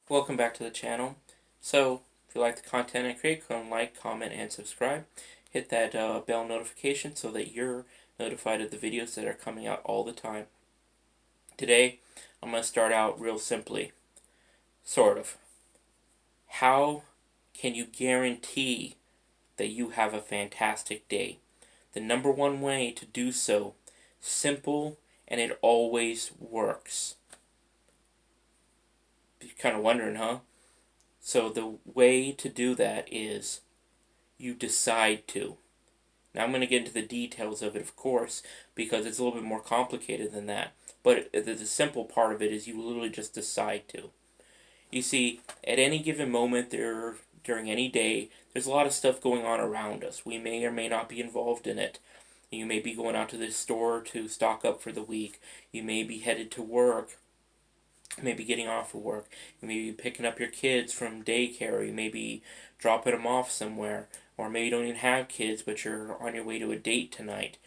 Welcome back to the channel. So, if you like the content I create, go and like, comment, and subscribe. Hit that bell notification so that you're notified of the videos that are coming out all the time. Today, I'm going to start out real simply. Sort of. How can you guarantee that you have a fantastic day? The number one way to do so, simple, and it always works. You're kind of wondering, huh? So the way to do that is you decide to. Now I'm going to get into the details of it, of course, because it's a little bit more complicated than that. But the simple part of it is you literally just decide to. You see, at any given moment during any day, there's a lot of stuff going on around us. We may or may not be involved in it. You may be going out to the store to stock up for the week. You may be headed to work. You may be getting off of work. You may be picking up your kids from daycare. You may be dropping them off somewhere. Or maybe you don't even have kids, but you're on your way to a date tonight.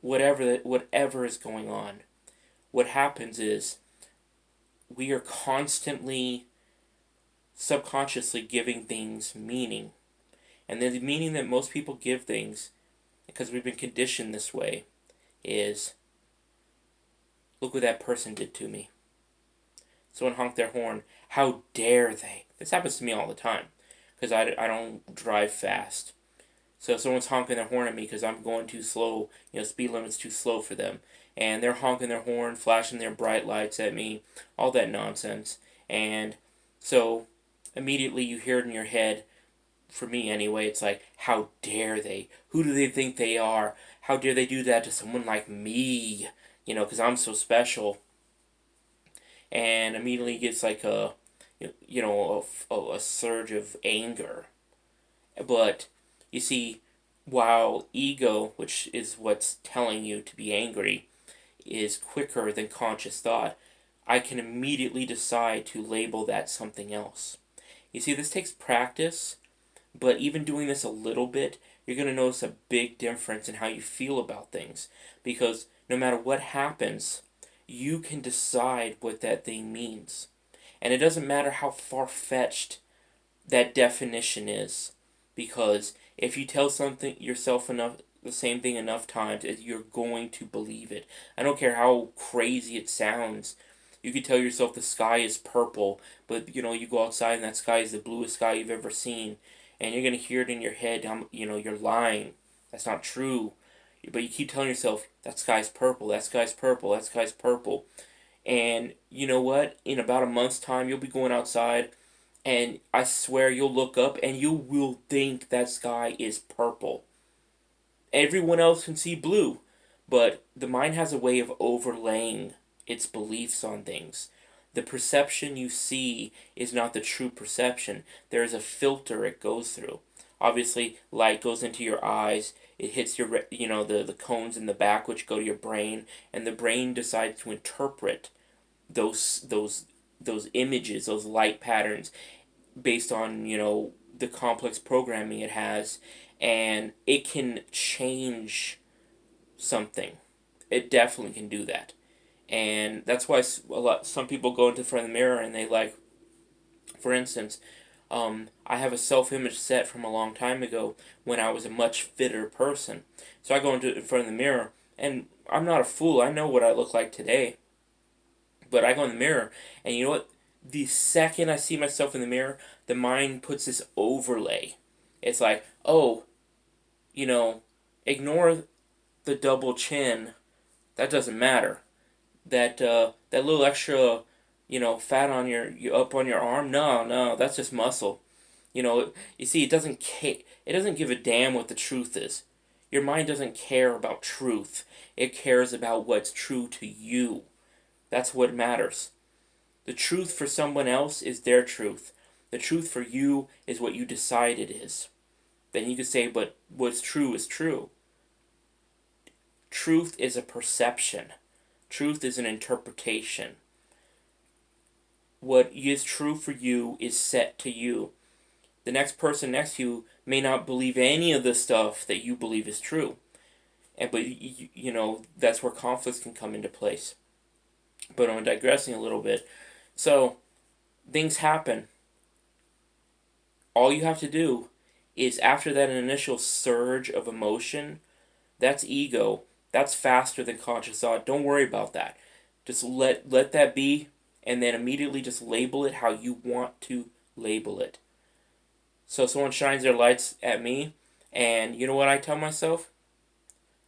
Whatever is going on. What happens is we are constantly subconsciously giving things meaning. And the meaning that most people give things, because we've been conditioned this way, is look what that person did to me. Someone honked their horn. How dare they? This happens to me all the time because I don't drive fast. So if someone's honking their horn at me because I'm going too slow, speed limit's too slow for them. And they're honking their horn, flashing their bright lights at me, all that nonsense. And so immediately you hear it in your head, for me anyway, it's like, how dare they? Who do they think they are? How dare they do that to someone like me? Because I'm so special. And immediately gets like a surge of anger. But you see, while ego, which is what's telling you to be angry, is quicker than conscious thought, I can immediately decide to label that something else. You see, this takes practice, but even doing this a little bit, you're going to notice a big difference in how you feel about things. Because no matter what happens, you can decide what that thing means. And it doesn't matter how far-fetched that definition is, because if you tell something yourself enough the same thing enough times, you're going to believe it. I don't care how crazy it sounds. You could tell yourself the sky is purple, but you go outside and that sky is the bluest sky you've ever seen, and you're gonna hear it in your head. You're lying. That's not true. But you keep telling yourself that sky's purple. That sky's purple. That sky's purple. And you know what? In about a month's time, you'll be going outside, and I swear you'll look up and you will think that sky is purple. Everyone else can see blue, but the mind has a way of overlaying its beliefs on things. The perception you see is not the true perception. There is a filter it goes through. Obviously, light goes into your eyes. It hits the cones in the back, which go to your brain, and the brain decides to interpret those images, those light patterns, based on the complex programming it has, and it can change something. It definitely can do that, and that's why some people go into front of the mirror and they like, for instance, I have a self-image set from a long time ago when I was a much fitter person. So I go in front of the mirror, and I'm not a fool. I know what I look like today. But I go in the mirror, and you know what? The second I see myself in the mirror, the mind puts this overlay. It's like, oh, you know, ignore the double chin. That doesn't matter. That little extra, fat on your up on your arm. No, no, that's just muscle. You see, it doesn't give a damn what the truth is. Your mind doesn't care about truth. It cares about what's true to you. That's what matters. The truth for someone else is their truth. The truth for you is what you decide it is. Then you could say, but what's true is true. Truth is a perception. Truth is an interpretation. What is true for you is set to you. The next person next to you may not believe any of the stuff that you believe is true. But that's where conflicts can come into place. But I'm digressing a little bit. So, things happen. All you have to do is, after that initial surge of emotion, that's ego. That's faster than conscious thought. Don't worry about that. Just let that be, and then immediately just label it how you want to label it. So someone shines their lights at me, and you know what I tell myself?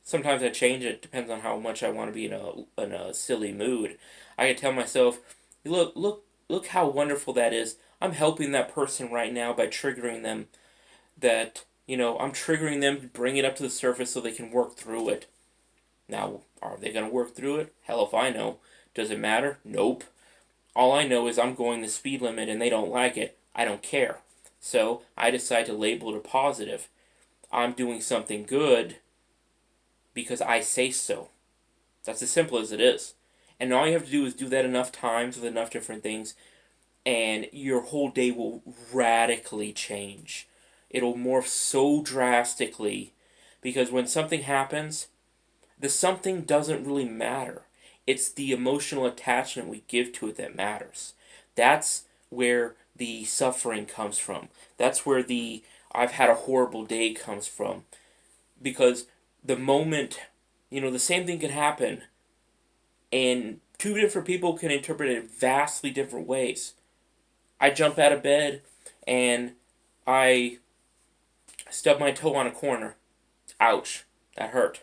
Sometimes I change it. Depends on how much I want to be in a silly mood. I can tell myself, look how wonderful that is. I'm helping that person right now by triggering them. That, I'm triggering them to bring it up to the surface so they can work through it. Now, are they going to work through it? Hell if I know. Does it matter? Nope. All I know is I'm going the speed limit and they don't like it. I don't care. So I decide to label it a positive. I'm doing something good because I say so. That's as simple as it is. And all you have to do is do that enough times with enough different things, and your whole day will radically change. It'll morph so drastically because when something happens, the something doesn't really matter. It's the emotional attachment we give to it that matters. That's where the suffering comes from. That's where the I've had a horrible day comes from. Because the moment, the same thing can happen, and two different people can interpret it vastly different ways. I jump out of bed and I stub my toe on a corner. Ouch, that hurt.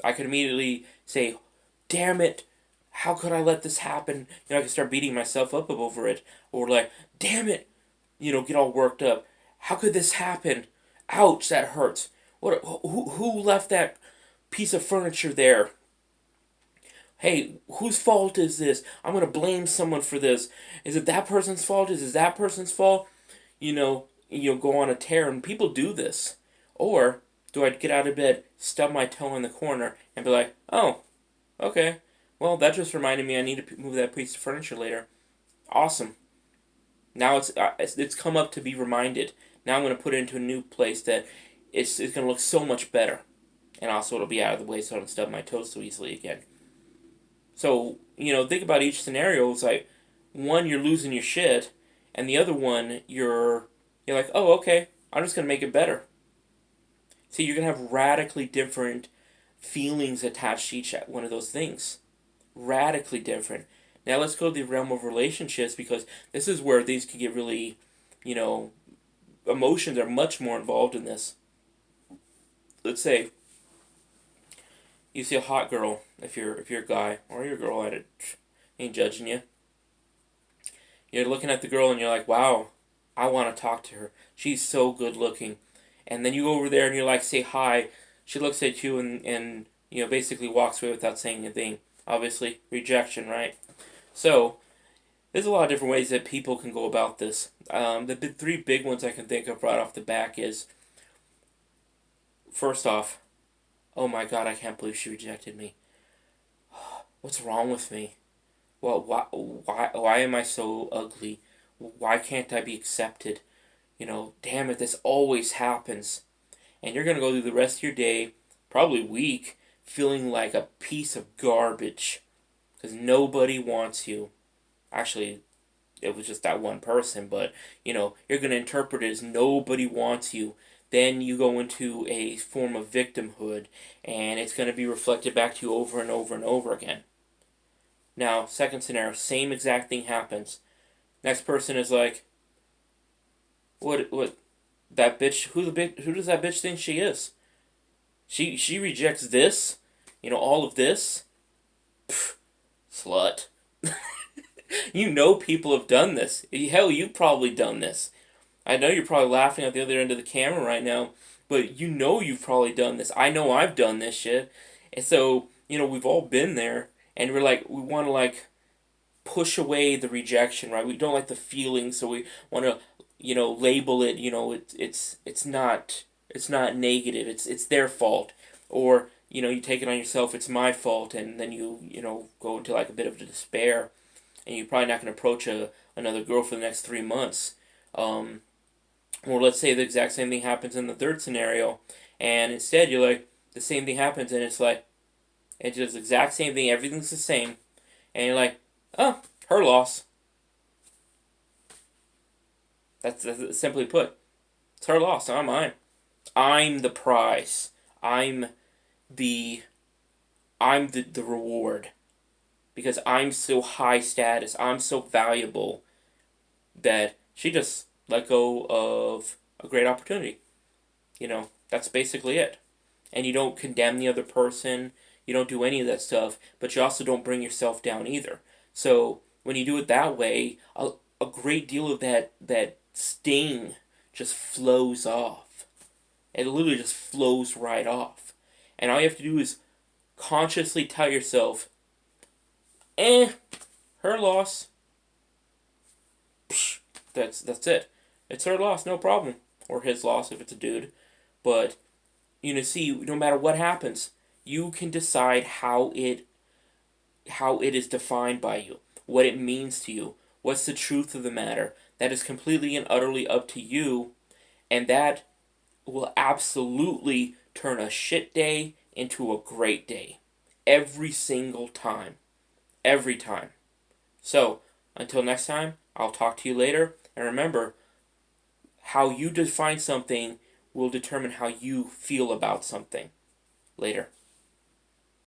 I could immediately say, damn it, how could I let this happen? I could start beating myself up over it. Or like, damn it, get all worked up. How could this happen? Ouch, that hurts. Who left that piece of furniture there? Hey, whose fault is this? I'm going to blame someone for this. Is it that person's fault? Is it that person's fault? Go on a tear, and people do this. Or do I get out of bed, stub my toe in the corner, and be like, oh, okay, well, that just reminded me I need to move that piece of furniture later. Awesome. Now it's come up to be reminded. Now I'm going to put it into a new place that it's going to look so much better. And also it'll be out of the way so I don't stub my toes so easily again. So, think about each scenario. It's like, one, you're losing your shit, and the other one, you're like, oh, okay, I'm just going to make it better. See, you're going to have radically different feelings attached to each one of those things. Radically different. Now let's go to the realm of relationships, because this is where these can get really, emotions are much more involved in this. Let's say you see a hot girl, if you're a guy, or you're a girl, I ain't judging you. You're looking at the girl and you're like, wow, I want to talk to her. She's so good looking. And then you go over there and you're like, say hi. She looks at you and basically walks away without saying anything. Obviously, rejection, right? So, there's a lot of different ways that people can go about this. The three big ones I can think of right off the back is, first off, oh my god, I can't believe she rejected me. What's wrong with me? Well, why am I so ugly? Why can't I be accepted? Damn it, this always happens. And you're going to go through the rest of your day, probably week, feeling like a piece of garbage. Because nobody wants you. Actually, it was just that one person, but, you're going to interpret it as nobody wants you. Then you go into a form of victimhood, and it's going to be reflected back to you over and over and over again. Now, second scenario, same exact thing happens. Next person is like, what, that bitch, who does that bitch think she is? She rejects this, all of this? Pfft, slut. People have done this. Hell, you've probably done this. I know you're probably laughing at the other end of the camera right now, but you've probably done this. I know I've done this shit. And so, we've all been there, and we want to, push away the rejection, right? We don't like the feeling, so we want to, label it, it's not negative, it's their fault. Or, you take it on yourself, it's my fault, and then you go into a bit of despair, and you're probably not going to approach another girl for the next 3 months. Or let's say the exact same thing happens in the third scenario, and instead you're like, the same thing happens, and it's does the exact same thing, everything's the same, and you're like, oh, her loss. That's simply put. It's her loss, not mine. I'm the prize. I'm the the reward because I'm so high status. I'm so valuable that she just let go of a great opportunity. That's basically it. And you don't condemn the other person. You don't do any of that stuff, but you also don't bring yourself down either. So when you do it that way, a great deal of that sting just flows off. It literally just flows right off. And all you have to do is consciously tell yourself, her loss. Psh, that's it. It's her loss, no problem. Or his loss if it's a dude. But see, no matter what happens, you can decide how it is defined by you, what it means to you, what's the truth of the matter. That is completely and utterly up to you, and that will absolutely turn a shit day into a great day. Every single time. Every time. So, until next time, I'll talk to you later, and remember, how you define something will determine how you feel about something. Later.